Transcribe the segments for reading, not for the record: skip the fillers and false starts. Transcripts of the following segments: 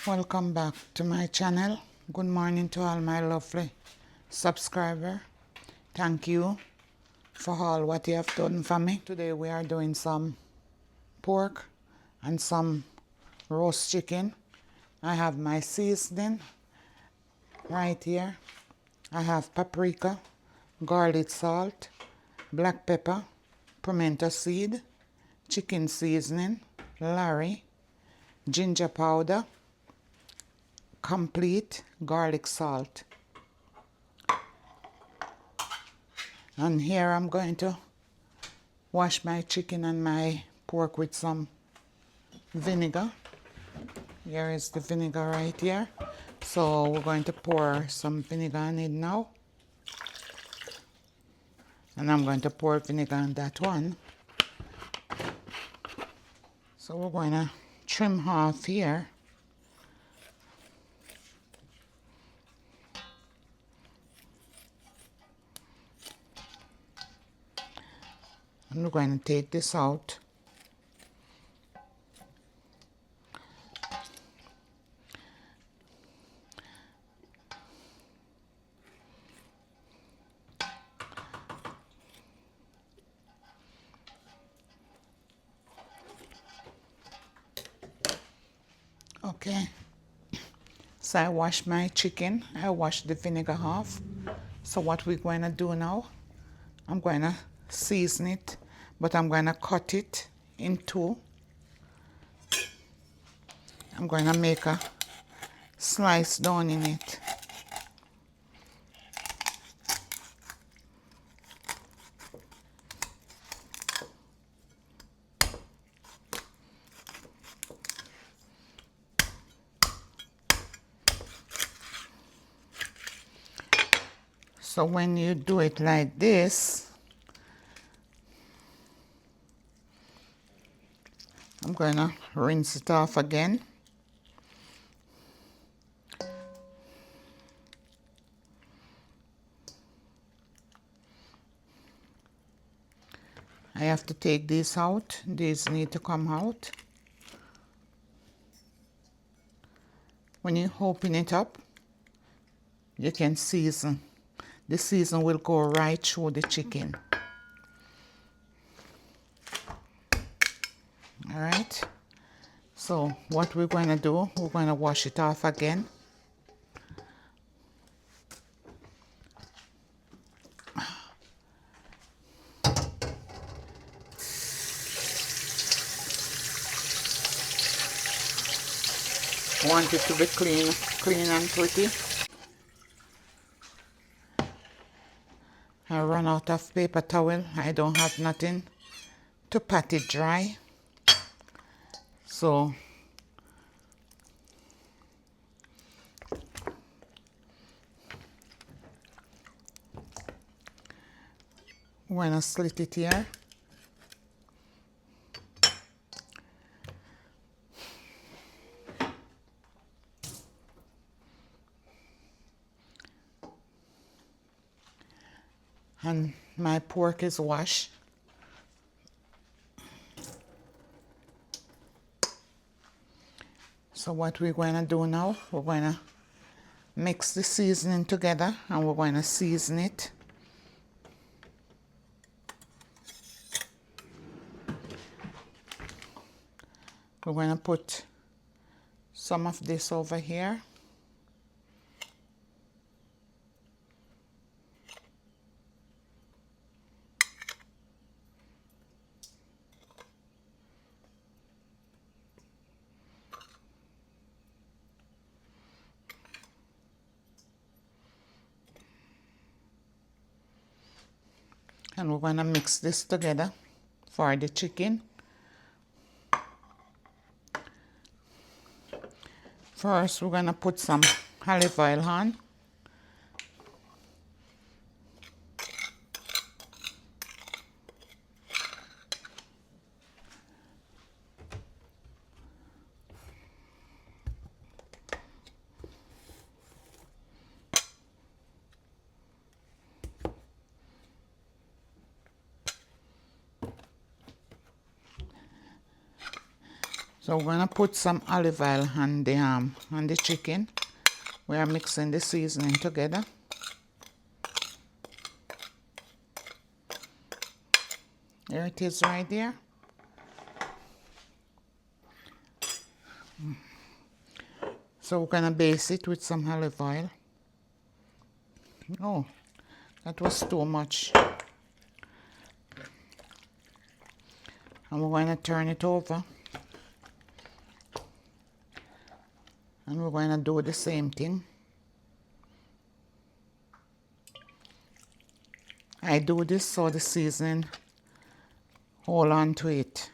Welcome back to my channel. Good morning to all my lovely subscriber. Thank you for all what you have done for me. Today we are doing some pork and some roast chicken. I have my seasoning right here. I have paprika, garlic salt, black pepper, pimento seed, chicken seasoning, Larry, ginger powder, complete garlic salt. And here I'm going to wash my chicken and my pork with some vinegar. Here is the vinegar right here. So we're going to pour some vinegar on it now. And I'm going to pour vinegar on that one. So we're going to trim off here. And we're going to take this out. Okay. So I washed my chicken. I washed the vinegar off. So what we're going to do now, I'm going to season it, but I'm going to cut it in two. I'm going to make a slice down in it. So when you do it like this, I'm going to rinse it off again. I have to take these out. These need to come out. When you open it up, you can season. The season will go right through the chicken. All right. So what we're going to do, we're going to wash it off again. Want it to be clean and pretty. I run out of paper towel. I don't have nothing to pat it dry. So I'm going to slit it here. And my pork is washed. So what we're going to do now, we're going to mix the seasoning together and we're going to season it. We're going to put some of this over here. And we're going to mix this together for the chicken. First, we're going to put some olive oil on. So we're going to put some olive oil on the chicken. We are mixing the seasoning together. There it is right there. So we're going to base it with some olive oil. Oh, that was too much. And we're going to turn it over. And we're going to do the same thing. I do this so the seasoning hold on to it.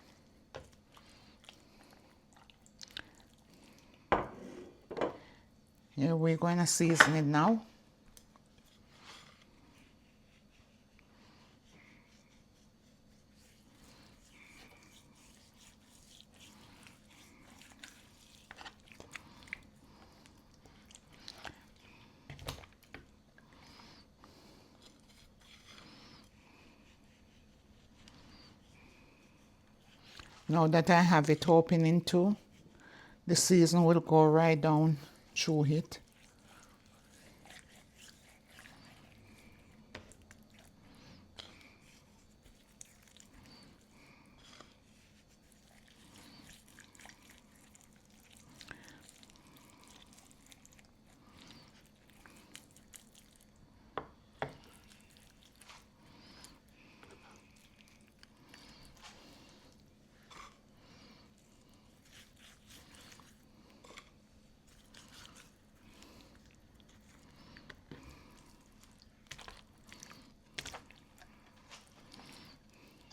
Here we're going to season it now. Now that I have it opening too, the seasoning will go right down through it.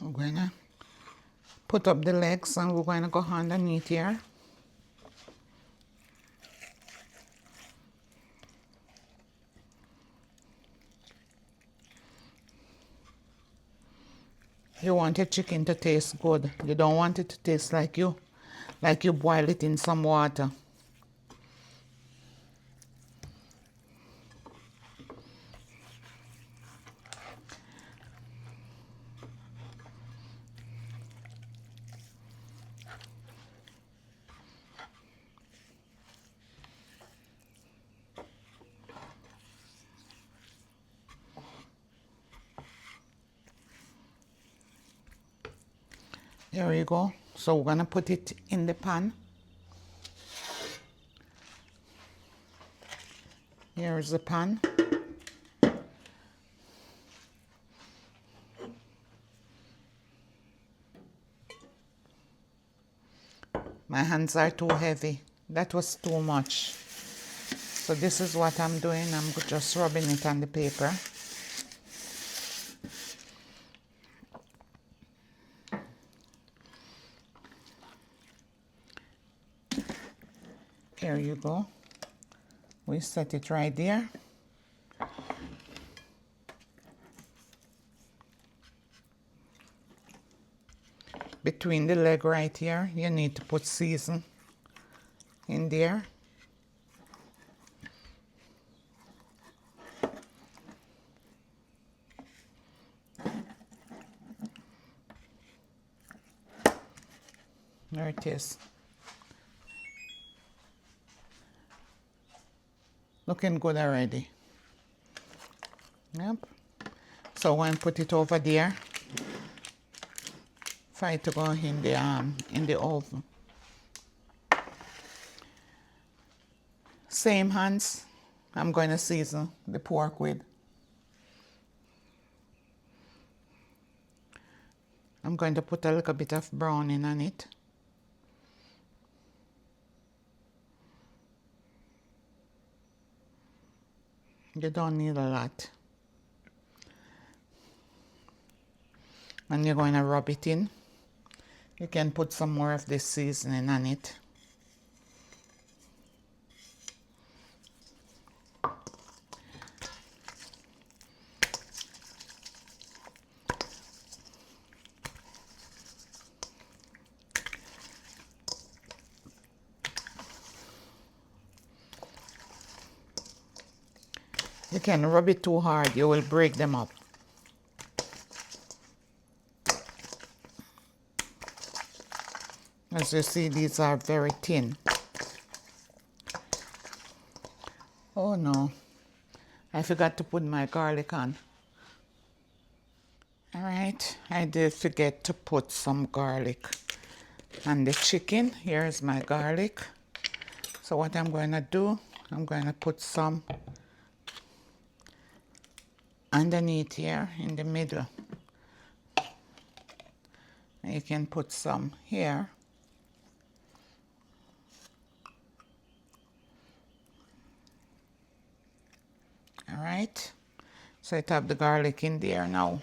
We're going to put up the legs and we're going to go underneath here. You want your chicken to taste good. You don't want it to taste like you boil it in some water. There we go. So we're going to put it in the pan. Here's the pan. My hands are too heavy. That was too much. So this is what I'm doing. I'm just rubbing it on the paper. Here you go. We set it right there. Between the leg right here, you need to put season in there. There it is. Looking good already. Yep. So I'm going to put it over there for it to go in the oven. Same hands, I'm going to season the pork with. I'm going to put a little bit of browning on it. You don't need a lot. And you're going to rub it in. You can put some more of this seasoning on it. You can rub it too hard, you will break them up. As you see, these are very thin. Oh no, I forgot to put my garlic on. All right, I did forget to put some garlic on the chicken. Here's my garlic. So what I'm going to do, I'm going to put some underneath here in the middle. You can put some here. All right, so I have the garlic in there now.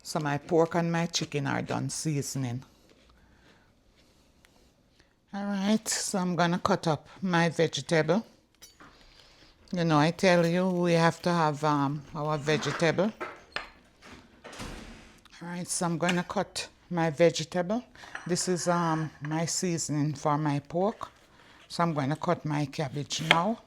So my pork and my chicken are done seasoning. All right, so I'm gonna cut up my vegetable. You know, I tell you, we have to have our vegetable. All right, so I'm gonna cut my vegetable. This is my seasoning for my pork. So I'm gonna cut my cabbage now.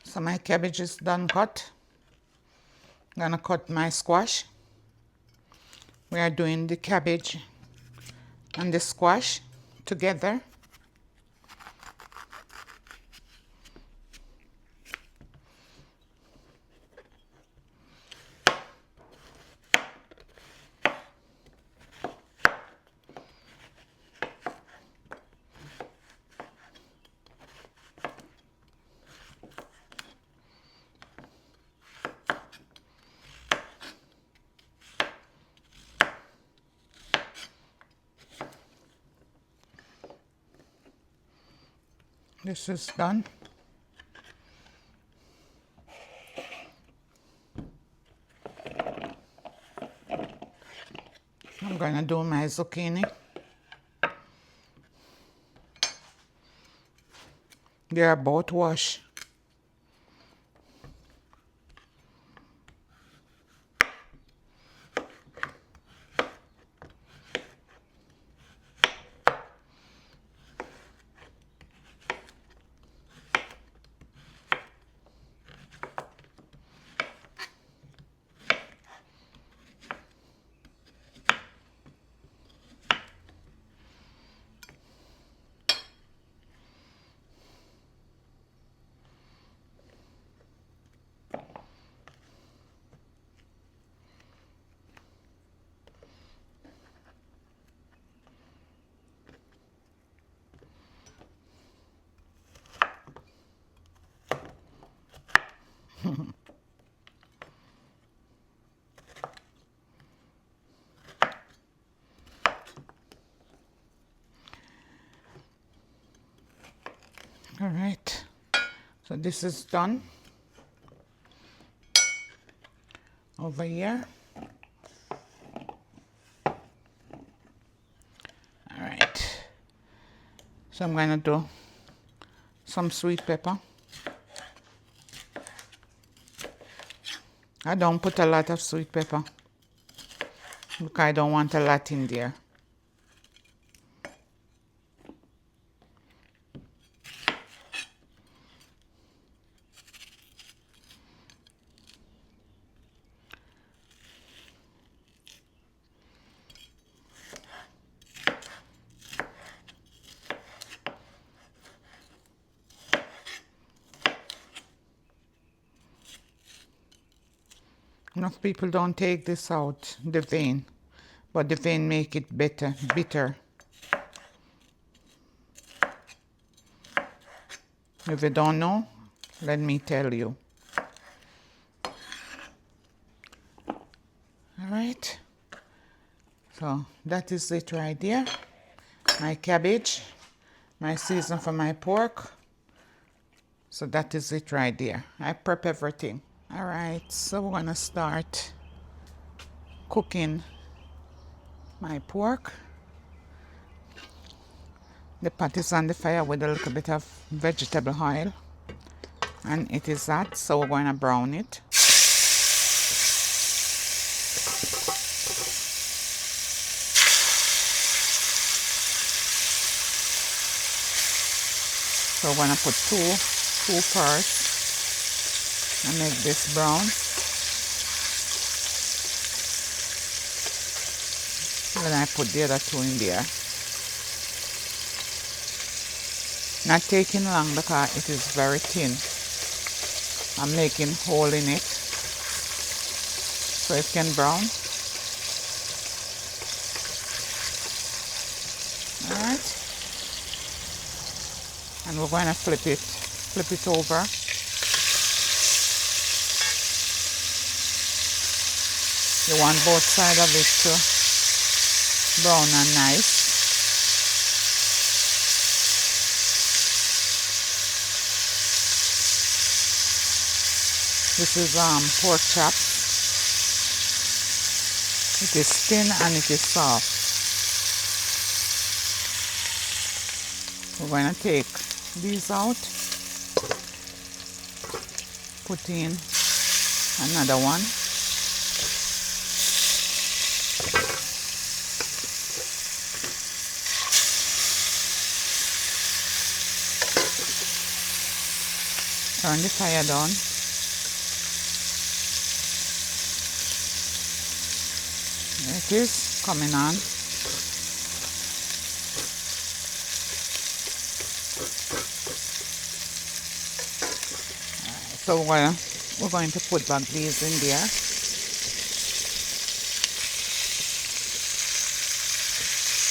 So my cabbage is done cut. I'm gonna cut my squash. We are doing the cabbage and the squash together. This is done. I'm gonna do my zucchini. They are both washed. All right, so this is done over here. All right, so I'm gonna do some sweet pepper. I don't put a lot of sweet pepper because I don't want a lot in there. Enough people don't take this out, the vein, but the vein make it bitter. If you don't know, let me tell you. All right, so that is it right there. My cabbage, my season for my pork. So that is it right there. I prep everything. All right, so we're gonna start cooking my pork. The pot is on the fire with a little bit of vegetable oil, and it is hot, so we're going to brown it. So we're going to put two first and make this brown. Then I put the other two in there. Not taking long because it is very thin. I'm making hole in it so it can brown. Alright. And we're going to flip it over. You want both sides of it to brown and nice. This is pork chops. It is thin and it is soft. We're going to take these out, put in another one. Turn the fire down. There it is, coming on. So we're going to put back these in there.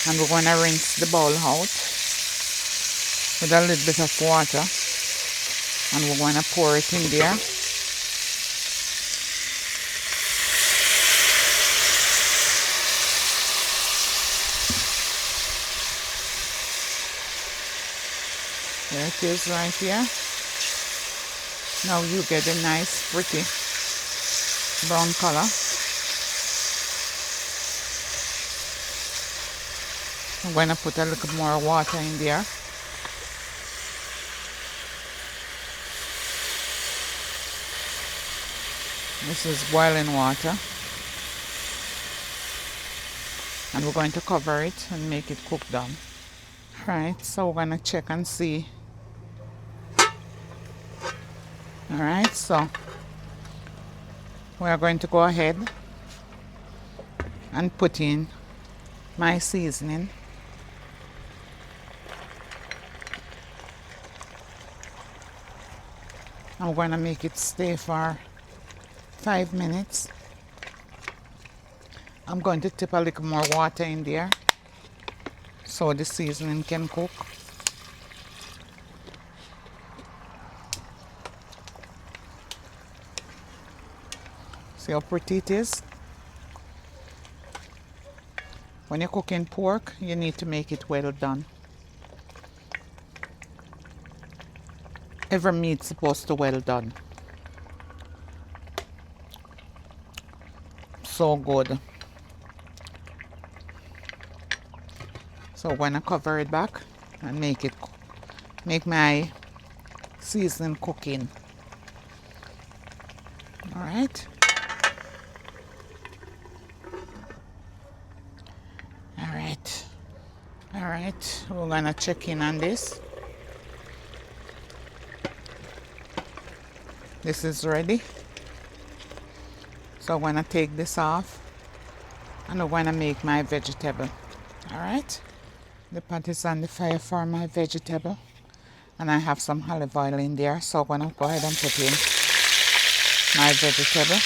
And we're going to rinse the bowl out with a little bit of water. And we're going to pour it in there. There it is right here. Now you get a nice pretty brown color. I'm going to put a little more water in there. This is boiling water. And we're going to cover it and make it cook down. Alright, so we're going to check and see. Alright, so we're going to go ahead and put in my seasoning. I'm going to make it stay for 5 minutes. I'm going to tip a little more water in there so the seasoning can cook. See how pretty it is? When you're cooking pork, you need to make it well done. Every meat's supposed to well done. So good. So I'm gonna cover it back and make my seasoning cooking. All right. All right, we're gonna check in on this. This is ready. So I'm gonna take this off and I'm gonna make my vegetable. All right. The pot is on the fire for my vegetable, and I have some olive oil in there, so I'm going to go ahead and put in my vegetable.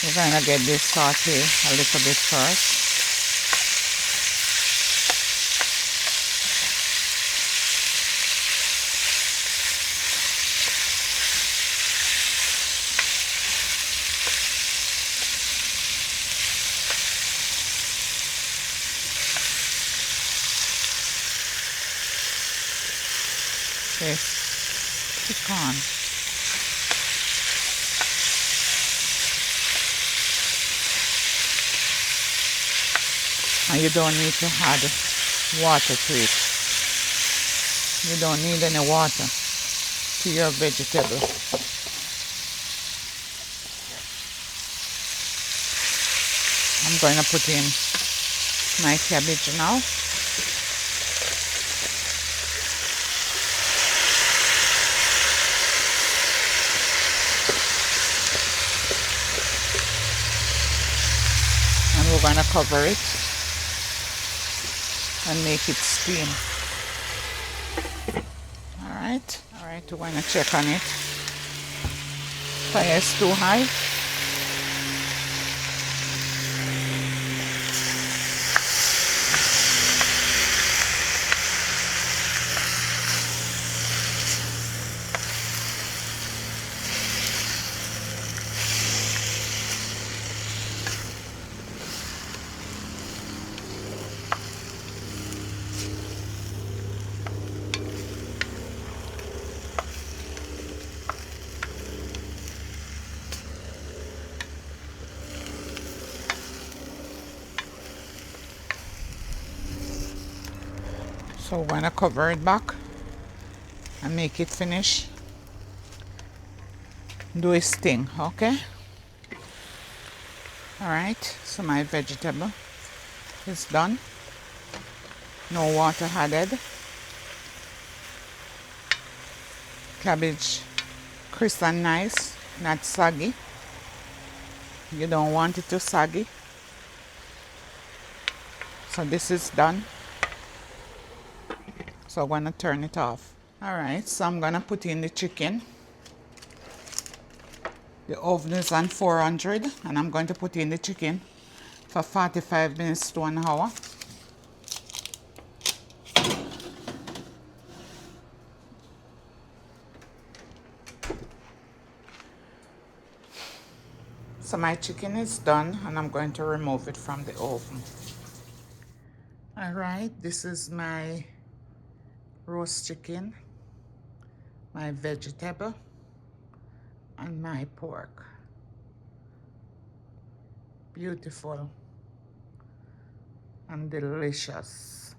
We're going to get this saute a little bit first. This pecan. And you don't need to add water to it. You don't need any water to your vegetable. I'm going to put in my cabbage now. And we're going to cover it and make it steam. Alright, we're going to check on it. Fire is too high. So we're going to cover it back and make it finish. Do its thing, okay? Alright, so my vegetable is done. No water added. Cabbage crisp and nice, not soggy. You don't want it too soggy. So this is done. So I'm going to turn it off. Alright, so I'm going to put in the chicken. The oven is on 400 and I'm going to put in the chicken for 45 minutes to an hour. So my chicken is done and I'm going to remove it from the oven. Alright, this is my roast chicken, my vegetable, and my pork. Beautiful and delicious.